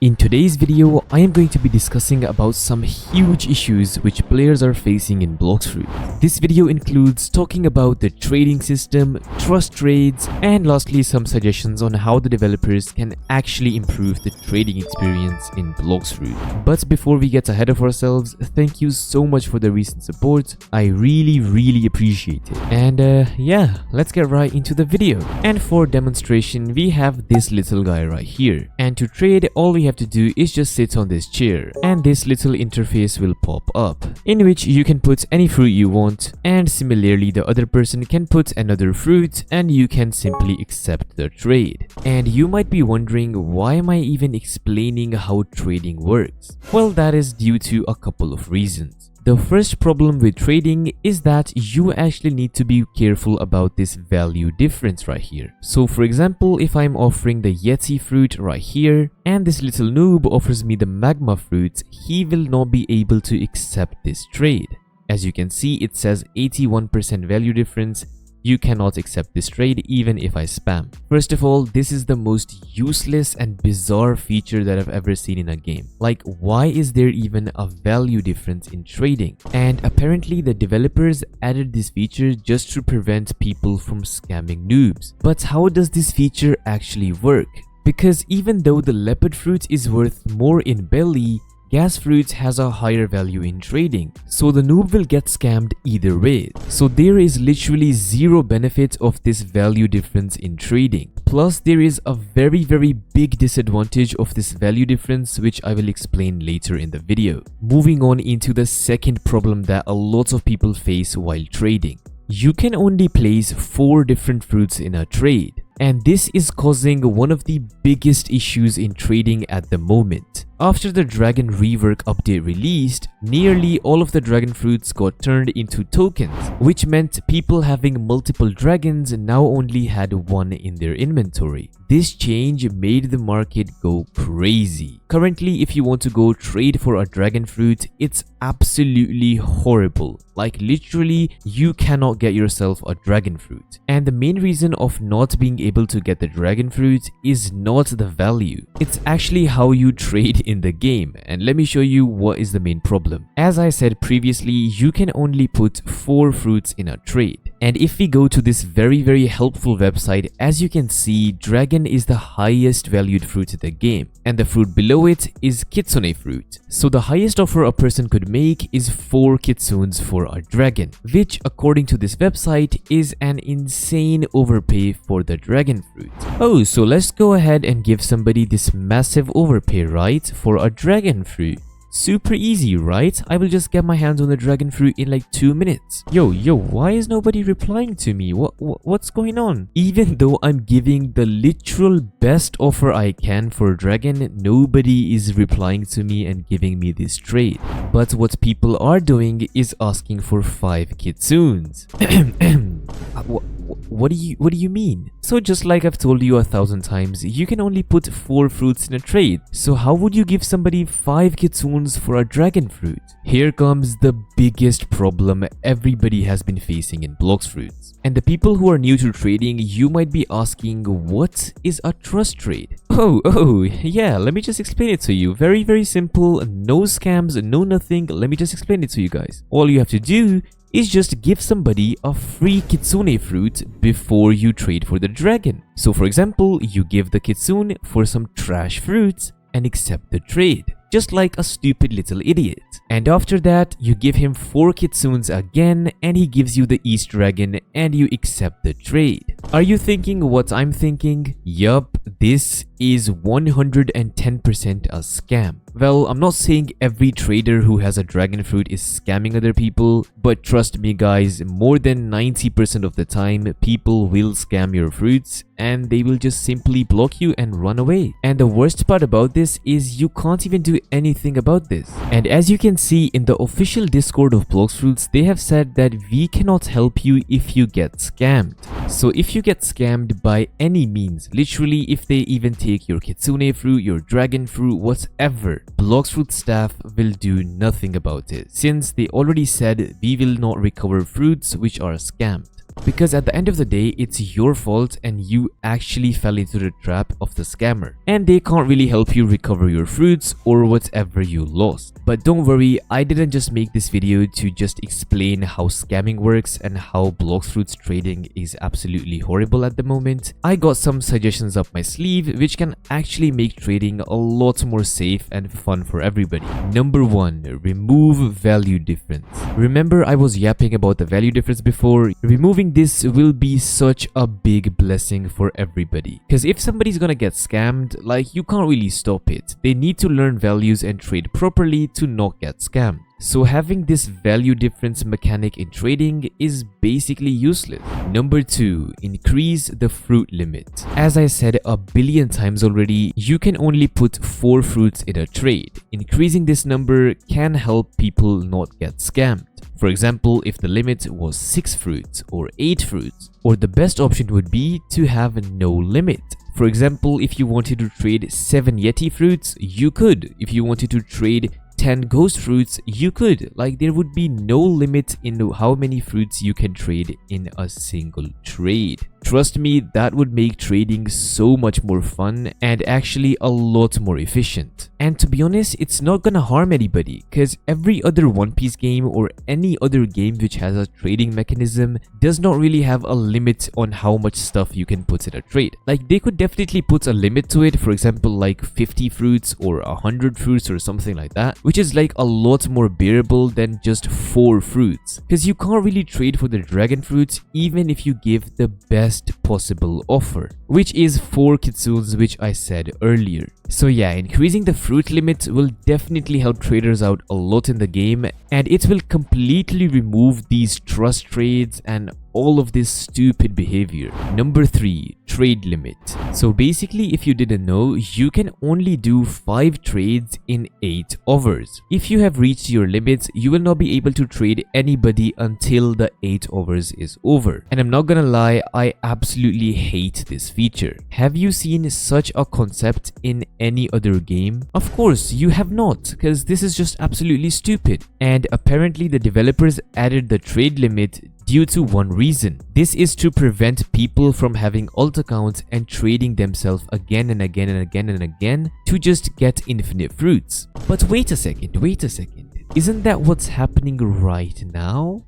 In today's video, I am going to be discussing about some huge issues which players are facing in Blox Fruit. This video includes talking about the trading system, trust trades, and lastly some suggestions on how the developers can actually improve the trading experience in Blox Fruit. But before we get ahead of ourselves, thank you so much for the recent support. I really appreciate it. And yeah, let's get right into the video. And for demonstration, we have this little guy right here. And to trade, all we have to do is just sit on this chair and this little interface will pop up in which you can put any fruit you want, and similarly the other person can put another fruit and you can simply accept the trade. And you might be wondering, why am I even explaining how trading works? Well, that is due to a couple of reasons. The first problem with trading is that you actually need to be careful about this value difference right here. So for example, if I'm offering the Yeti fruit right here and this little noob offers me the magma fruit, he will not be able to accept this trade. As you can see, it says 81% value difference. You cannot accept this trade even if I spam. First of all, this is the most useless and bizarre feature that I've ever seen in a game. Like, why is there even a value difference in trading? And apparently the developers added this feature just to prevent people from scamming noobs. But how does this feature actually work? Because even though the leopard fruit is worth more in belly, gas fruit has a higher value in trading, so the noob will get scammed either way. So there is literally zero benefit of this value difference in trading. Plus there is a very big disadvantage of this value difference, which I will explain later in the video. Moving on into the second problem that a lot of people face while trading. You can only place 4 different fruits in a trade. And this is causing one of the biggest issues in trading at the moment. After the Dragon Rework update released, nearly all of the dragon fruits got turned into tokens, which meant people having multiple dragons now only had one in their inventory. This change made the market go crazy. Currently, if you want to go trade for a dragon fruit, it's absolutely horrible. Like literally, you cannot get yourself a dragon fruit. And the main reason of not being able to get the dragon fruit is not the value. It's actually how you trade in the game, and let me show you what is the main problem. As I said previously, you can only put 4 fruits in a trade. And if we go to this very helpful website, as you can see, dragon is the highest valued fruit in the game, and the fruit below it is kitsune fruit. So the highest offer a person could make is 4 kitsunes for a dragon, which according to this website is an insane overpay for the dragon fruit. Oh, so let's go ahead and give somebody this massive overpay, right, for a dragon fruit. Super easy, right? I will just get my hands on the dragon fruit in like 2 minutes. Yo, why is nobody replying to me? What's going on? Even though I'm giving the literal best offer I can for dragon, nobody is replying to me and giving me this trade. But what people are doing is asking for 5 kitsunes. What do you mean? So just like I've told you 1,000 times, you can only put 4 fruits in a trade. So how would you give somebody 5 kitsunes for a dragon fruit? Here comes the biggest problem everybody has been facing in Blox Fruits. And the people who are new to trading, you might be asking, what is a trust trade? Oh, yeah, let me just explain it to you. Very simple, no scams, no nothing. Let me just explain it to you guys. All you have to do is just give somebody a free kitsune fruit before you trade for the dragon. So for example, you give the kitsune for some trash fruits and accept the trade, just like a stupid little idiot. And after that, you give him 4 kitsunes again and he gives you the East Dragon and you accept the trade. Are you thinking what I'm thinking? Yup, this is 110% a scam. Well, I'm not saying every trader who has a dragon fruit is scamming other people, but trust me guys, more than 90% of the time, people will scam your fruits and they will just simply block you and run away. And the worst part about this is you can't even do anything about this. And as you can see in the official Discord of Blox Fruits, they have said that we cannot help you if you get scammed. So if you get scammed by any means, literally if they even take your kitsune fruit, your dragon fruit, whatever, Blox Fruit staff will do nothing about it, since they already said we will not recover fruits which are scammed. Because at the end of the day, it's your fault and you actually fell into the trap of the scammer. And they can't really help you recover your fruits or whatever you lost. But don't worry, I didn't just make this video to just explain how scamming works and how Blox Fruits trading is absolutely horrible at the moment. I got some suggestions up my sleeve which can actually make trading a lot more safe and fun for everybody. Number 1. Remove value difference. Remember I was yapping about the value difference before? Removing this will be such a big blessing for everybody. Because if somebody's gonna get scammed, like, you can't really stop it. They need to learn values and trade properly to not get scammed. So having this value difference mechanic in trading is basically useless. Number 2. Increase the fruit limit. As I said a billion times already, you can only put 4 fruits in a trade. Increasing this number can help people not get scammed. For example, if the limit was 6 fruits or 8 fruits, or the best option would be to have no limit. For example, if you wanted to trade 7 Yeti fruits, you could. If you wanted to trade 10 ghost fruits, you could. Like, there would be no limit in how many fruits you can trade in a single trade. Trust me, that would make trading so much more fun and actually a lot more efficient. And to be honest, it's not gonna harm anybody, because every other One Piece game or any other game which has a trading mechanism does not really have a limit on how much stuff you can put in a trade. Like, they could definitely put a limit to it, for example like 50 fruits or 100 fruits or something like that, which is like a lot more bearable than just 4 fruits. Because you can't really trade for the dragon fruits even if you give the best possible offer, which is 4 kitsunes, which I said earlier. So yeah, increasing the fruit limit will definitely help traders out a lot in the game, and it will completely remove these trust trades and all of this stupid behavior. Number 3. Trade limit. So basically, if you didn't know, you can only do 5 trades in 8 hours. If you have reached your limit, you will not be able to trade anybody until the 8 hours is over. And I'm not gonna lie, I absolutely hate this feature. Have you seen such a concept in any other game? Of course you have not, because this is just absolutely stupid. And apparently the developers added the trade limit due to one reason. This is to prevent people from having alt accounts and trading themselves again and again and again and again to just get infinite fruits. But wait a second. Isn't that what's happening right now?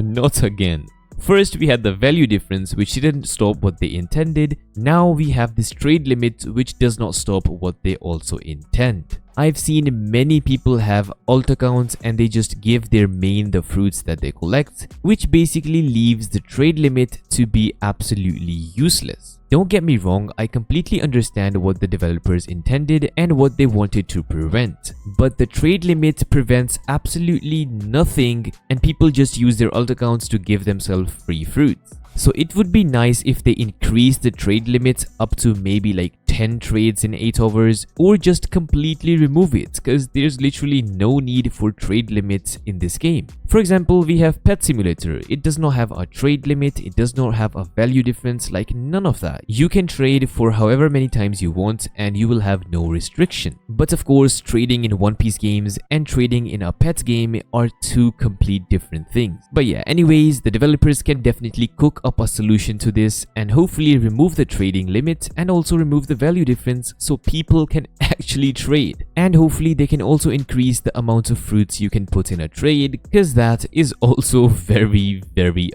Not again. First, we had the value difference, which didn't stop what they intended. Now we have this trade limit, which does not stop what they also intend. I've seen many people have alt accounts and they just give their main the fruits that they collect, which basically leaves the trade limit to be absolutely useless. Don't get me wrong, I completely understand what the developers intended and what they wanted to prevent. But the trade limit prevents absolutely nothing and people just use their alt accounts to give themselves free fruits. So it would be nice if they increase the trade limit up to maybe like 10 trades in 8 hours, or just completely remove it, because there's literally no need for trade limits in this game. For example, we have Pet Simulator. It does not have a trade limit, it does not have a value difference, like none of that. You can trade for however many times you want and you will have no restriction. But of course, trading in One Piece games and trading in a pet game are 2 complete different things. But yeah, anyways, the developers can definitely cook up a solution to this and hopefully remove the trading limit and also remove the value difference so people can actually trade. And hopefully they can also increase the amount of fruits you can put in a trade, because that is also very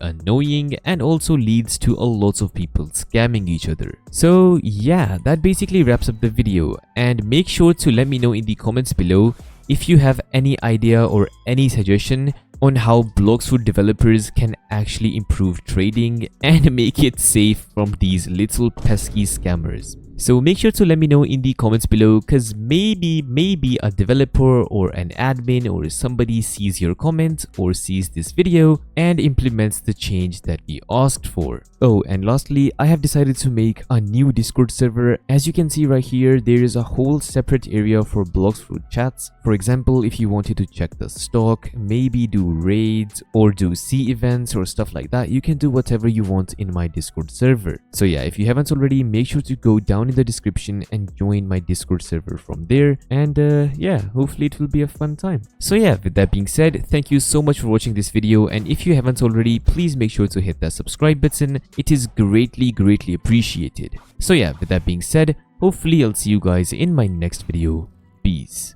annoying and also leads to a lot of people scamming each other. So yeah, that basically wraps up the video, and make sure to let me know in the comments below if you have any idea or any suggestion on how Blox Fruit developers can actually improve trading and make it safe from these little pesky scammers. So make sure to let me know in the comments below, because maybe a developer or an admin or somebody sees your comment or sees this video and implements the change that we asked for. Oh, and lastly, I have decided to make a new Discord server. As you can see right here, there is a whole separate area for Blox Fruit chats. For example, if you wanted to check the stock, maybe do raids or do sea events or stuff like that, you can do whatever you want in my Discord server. So yeah, if you haven't already, make sure to go down in the description and join my Discord server from there. And yeah, hopefully it will be a fun time. So yeah, with that being said, thank you so much for watching this video, and if you haven't already, please make sure to hit that subscribe button. It is greatly appreciated. So yeah, with that being said, hopefully I'll see you guys in my next video. Peace.